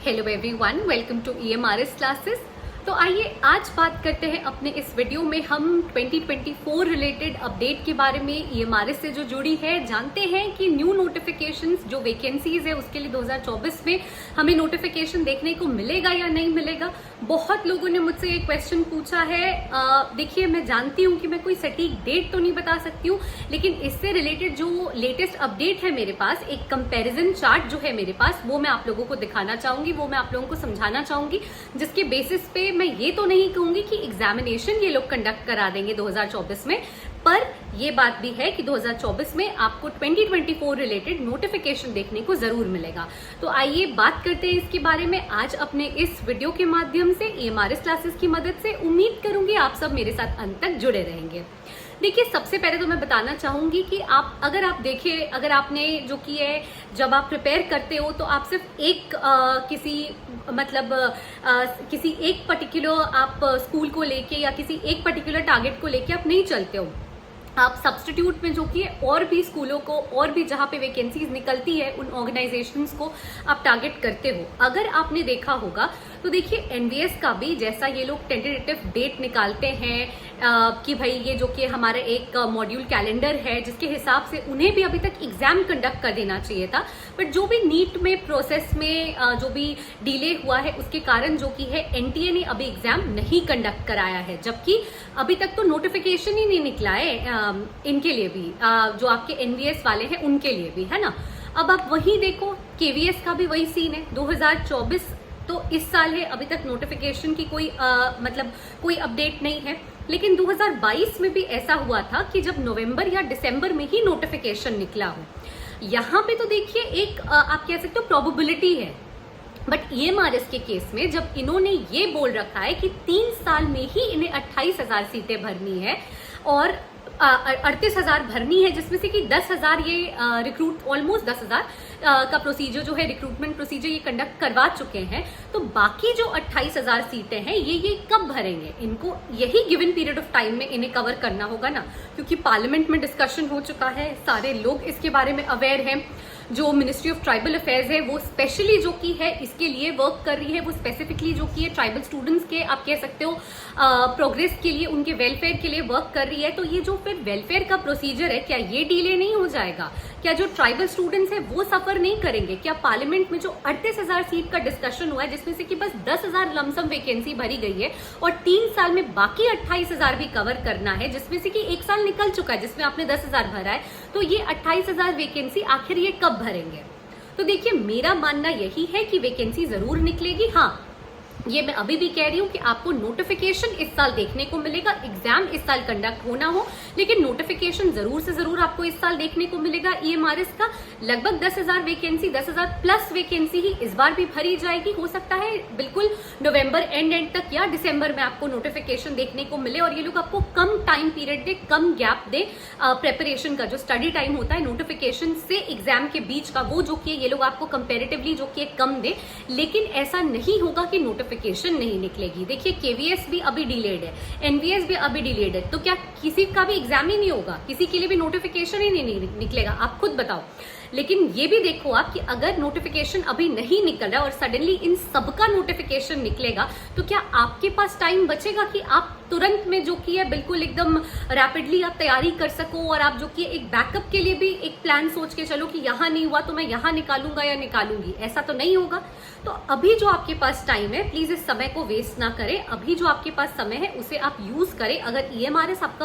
Hello everyone, welcome to EMRS classes. तो आइए आज बात करते हैं अपने इस वीडियो में हम 2024 रिलेटेड अपडेट के बारे में। EMRS से जो जुड़ी है, जानते हैं कि न्यू नोटिफिकेशंस जो वैकेंसीज है उसके लिए 2024 में हमें नोटिफिकेशन देखने को मिलेगा या नहीं मिलेगा। बहुत लोगों ने मुझसे ये क्वेश्चन पूछा है। देखिए, मैं जानती हूँ कि मैं कोई सटीक डेट तो नहीं बता सकती हूँ, लेकिन इससे रिलेटेड जो लेटेस्ट अपडेट है मेरे पास, एक कंपैरिजन चार्ट जो है मेरे पास, वो मैं आप लोगों को दिखाना चाहूंगी, वो मैं आप लोगों को समझाना चाहूंगी, जिसके बेसिस पे मैं ये तो नहीं कहूंगी कि एग्जामिनेशन ये लोग कंडक्ट करा देंगे 2024 में, पर ये बात भी है कि 2024 में आपको 2024 रिलेटेड नोटिफिकेशन देखने को जरूर मिलेगा। तो आइए बात करते हैं इसके बारे में आज अपने इस वीडियो के माध्यम से, EMRS क्लासेस की मदद से। उम्मीद करूंगी आप सब मेरे साथ अंत तक जुड़े रहेंगे। देखिए, सबसे पहले तो मैं बताना चाहूंगी कि अगर आप देखें, अगर आपने जो की है, जब आप प्रिपेयर करते हो तो आप सिर्फ किसी एक पर्टिकुलर आप स्कूल को लेके या किसी एक पर्टिकुलर टारगेट को लेके आप नहीं चलते हो। आप सब्स्टिट्यूट में जो कि और भी स्कूलों को, और भी जहाँ पे वैकेंसीज निकलती है, उन ऑर्गेनाइजेशंस को आप टारगेट करते हो। अगर आपने देखा होगा तो देखिए, एनवीएस का भी जैसा ये लोग टेंटेटिव डेट निकालते हैं कि भाई ये जो कि हमारा एक मॉड्यूल कैलेंडर है, जिसके हिसाब से उन्हें भी अभी तक एग्जाम कंडक्ट कर देना चाहिए था, बट जो भी नीट में प्रोसेस में जो भी डिले हुआ है उसके कारण जो कि है एनटीए ने अभी एग्जाम नहीं कंडक्ट कराया है, जबकि अभी तक तो नोटिफिकेशन ही नहीं निकला है इनके लिए भी, जो आपके एनवीएस वाले हैं उनके लिए भी, है ना। अब आप वही देखो, केवीएस का भी वही सीन है। 2024 तो इस साल है, अभी तक नोटिफिकेशन की कोई कोई अपडेट नहीं है। लेकिन 2022 में भी ऐसा हुआ था कि जब नवंबर या दिसंबर में ही नोटिफिकेशन निकला हो। यहाँ पे तो देखिए एक आप कह सकते हो प्रोबेबिलिटी है, बट EMRS के केस में जब इन्होंने ये बोल रखा है कि 3 साल में ही इन्हें 28,000 सीटें भरनी है और 38,000 भरनी है, जिसमें से कि 10,000 ये ऑलमोस्ट 10,000 का प्रोसीजर जो है, रिक्रूटमेंट प्रोसीजर ये कंडक्ट करवा चुके हैं। तो बाकी जो 28,000 सीटें हैं ये कब भरेंगे? इनको यही गिवन पीरियड ऑफ टाइम में इन्हें कवर करना होगा ना, क्योंकि पार्लियामेंट में डिस्कशन हो चुका है, सारे लोग इसके बारे में अवेयर हैं। जो मिनिस्ट्री ऑफ ट्राइबल अफेयर्स है वो स्पेशली जो की है इसके लिए वर्क कर रही है, वो स्पेसिफिकली जो की है ट्राइबल स्टूडेंट्स के, आप कह सकते हो प्रोग्रेस के लिए, उनके वेलफेयर के लिए वर्क कर रही है। तो ये जो फिर वेलफेयर का प्रोसीजर है, क्या ये डिले नहीं हो जाएगा? क्या जो ट्राइबल स्टूडेंट्स है वो सफर नहीं करेंगे? क्या पार्लियामेंट में जो 38,000 सीट का डिस्कशन हुआ है, जिसमें से कि बस 10,000 लमसम वैकेंसी भरी गई है और 3 साल में बाकी 28,000 भी कवर करना है, जिसमें से कि 1 साल निकल चुका है जिसमें आपने 10,000 भरा है, तो ये 28,000 वैकेंसी आखिर ये कब भरेंगे? तो देखिए, मेरा मानना यही है कि वैकेंसी जरूर निकलेगी। हाँ, ये मैं अभी भी कह रही हूँ कि आपको नोटिफिकेशन इस साल देखने को मिलेगा, एग्जाम इस साल कंडक्ट होना हो, लेकिन नोटिफिकेशन जरूर से जरूर आपको इस साल देखने को मिलेगा। EMRS का लगभग 10,000 वैकेंसी, 10,000 प्लस वैकेंसी ही इस बार भी भरी जाएगी। हो सकता है बिल्कुल नवंबर एंड तक या दिसंबर में आपको नोटिफिकेशन देखने को मिले, और ये लोग आपको कम टाइम पीरियड दे, कम गैप दे प्रेपरेशन का। जो स्टडी टाइम होता है नोटिफिकेशन से एग्जाम के बीच का, वो जो कि ये लोग आपको कंपेरेटिवली जो कि कम दे, लेकिन ऐसा नहीं होगा कि नोटिफिकेशन नहीं निकलेगी। देखिए, केवीएस भी अभी डिलेड है, एनवीएस भी अभी डिलेड है, तो क्या किसी का भी एग्जाम ही नहीं होगा? किसी के लिए भी नोटिफिकेशन ही नहीं निकलेगा? आप खुद बताओ। लेकिन ये भी देखो आप कि अगर नोटिफिकेशन अभी नहीं निकल रहा और सडनली इन सबका नोटिफिकेशन निकलेगा, तो क्या आपके पास टाइम बचेगा कि आप तुरंत में जो कि है बिल्कुल एकदम रैपिडली आप तैयारी कर सको, और आप जो कि एक बैकअप के लिए भी एक प्लान सोच के चलो कि यहाँ नहीं हुआ तो मैं यहाँ निकालूंगा या निकालूंगी? ऐसा तो नहीं होगा। तो अभी जो आपके पास टाइम है, प्लीज इस समय को वेस्ट ना करें। अभी जो आपके पास समय है उसे आप यूज करें। अगर EMRS आपका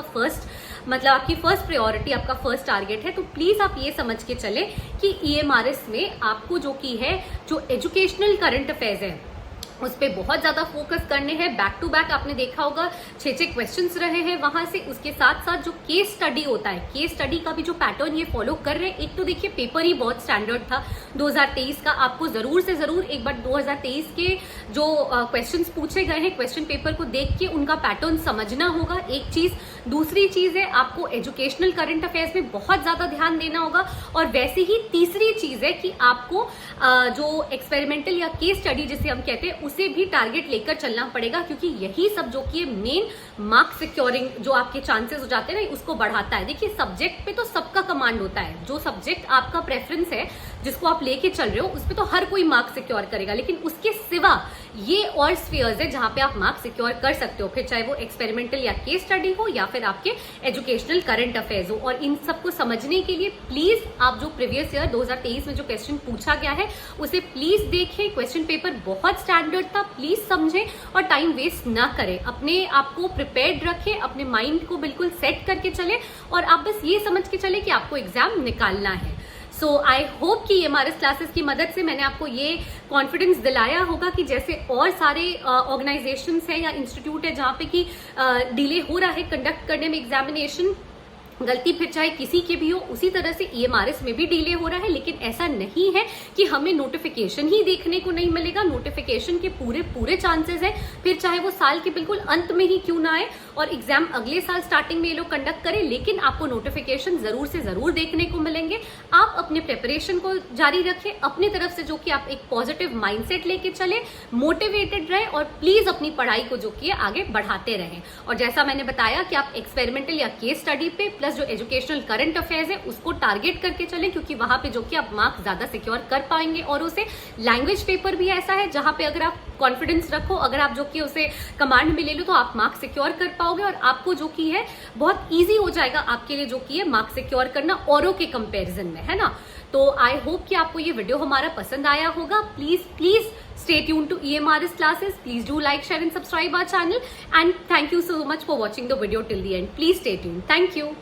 आपकी फर्स्ट प्रायोरिटी, आपका फर्स्ट टारगेट है, तो प्लीज आप ये समझ के चले कि EMRS में आपको जो की है, जो एजुकेशनल करंट अफेयर्स है, उस पर बहुत ज्यादा फोकस करने हैं। बैक टू बैक आपने देखा होगा 6 क्वेश्चंस रहे हैं वहां से। उसके साथ साथ जो केस स्टडी होता है, केस स्टडी का भी जो पैटर्न ये फॉलो कर रहे हैं। एक तो देखिए, पेपर ही बहुत स्टैंडर्ड था 2023 का, आपको जरूर से जरूर एक बार 2023 के जो क्वेश्चंस पूछे गए हैं, क्वेश्चन पेपर को देख के उनका पैटर्न समझना होगा, एक चीज। दूसरी चीज है, आपको एजुकेशनल करंट अफेयर्स में बहुत ज्यादा ध्यान देना होगा। और वैसे ही तीसरी चीज है कि आपको जो एक्सपेरिमेंटल या केस स्टडी जिसे हम कहते हैं उसे भी टारगेट लेकर चलना पड़ेगा, क्योंकि यही सब जो कि मेन मार्क्स सिक्योरिंग जो आपके चांसेस हो जाते हैं ना, उसको बढ़ाता है। देखिए सब्जेक्ट पे तो सबका कमांड होता है, जो सब्जेक्ट आपका प्रेफरेंस है जिसको आप लेके चल रहे हो उस पे तो हर कोई मार्क्स सिक्योर करेगा, लेकिन उसके सिवा ये और स्फीयर्स है जहां पे आप मार्क्स सिक्योर कर सकते हो, फिर चाहे वो एक्सपेरिमेंटल या केस स्टडी हो या फिर आपके एजुकेशनल करंट अफेयर्स हो। और इन सबको समझने के लिए प्लीज आप जो प्रीवियस ईयर 2023 में जो क्वेश्चन पूछा गया है उसे प्लीज देखें। क्वेश्चन पेपर बहुत स्टैंडर्ड था, प्लीज समझें और टाइम वेस्ट ना करें। अपने आप को प्रिपेयर्ड रखें, अपने माइंड को बिल्कुल सेट करके चले और आप बस ये समझ के चले कि आपको एग्जाम निकालना है। सो आई होप कि एमआरएस क्लासेस की मदद से मैंने आपको ये कॉन्फिडेंस दिलाया होगा कि जैसे और सारे ऑर्गेनाइजेशंस हैं या इंस्टीट्यूट है जहाँ पे कि डिले हो रहा है कंडक्ट करने में एग्जामिनेशन, गलती फिर चाहे किसी की भी हो, उसी तरह से ईएमआरएस में भी डिले हो रहा है। लेकिन ऐसा नहीं है कि हमें नोटिफिकेशन ही देखने को नहीं मिलेगा, नोटिफिकेशन के पूरे चांसेस है, फिर चाहे वो साल के बिल्कुल अंत में ही क्यों ना आए और एग्जाम अगले साल स्टार्टिंग में ये लोग कंडक्ट करें, लेकिन आपको नोटिफिकेशन जरूर से जरूर देखने को मिलेंगे। आप अपने प्रिपरेशन को जारी रखें, अपनी तरफ से जो कि आप एक पॉजिटिव माइंडसेट लेके चले, मोटिवेटेड रहे और प्लीज अपनी पढ़ाई को जो कि आगे बढ़ाते रहें। और जैसा मैंने बताया कि आप एक्सपेरिमेंटल या केस स्टडी पे प्लस जो एजुकेशनल करंट अफेयर्स है उसको टारगेट करके चलें, क्योंकि वहां पे जो कि आप मार्क्स ज्यादा सिक्योर कर पाएंगे। और उसे लैंग्वेज पेपर भी ऐसा है जहां पे अगर आप कॉन्फिडेंस रखो, अगर आप जो कि उसे कमांड में ले लो तो आप मार्क्स सिक्योर कर पाओगे और आपको जो कि है बहुत ईजी हो जाएगा आपके लिए जो कि है मार्क्स सिक्योर करना औरों के कंपेरिजन में, है ना। तो आई होप कि आपको ये वीडियो हमारा पसंद आया होगा। Please stay tuned to EMRS classes. Please do like, share and subscribe our channel, and thank you so much for watching the video till the end. Please stay tuned. Thank you.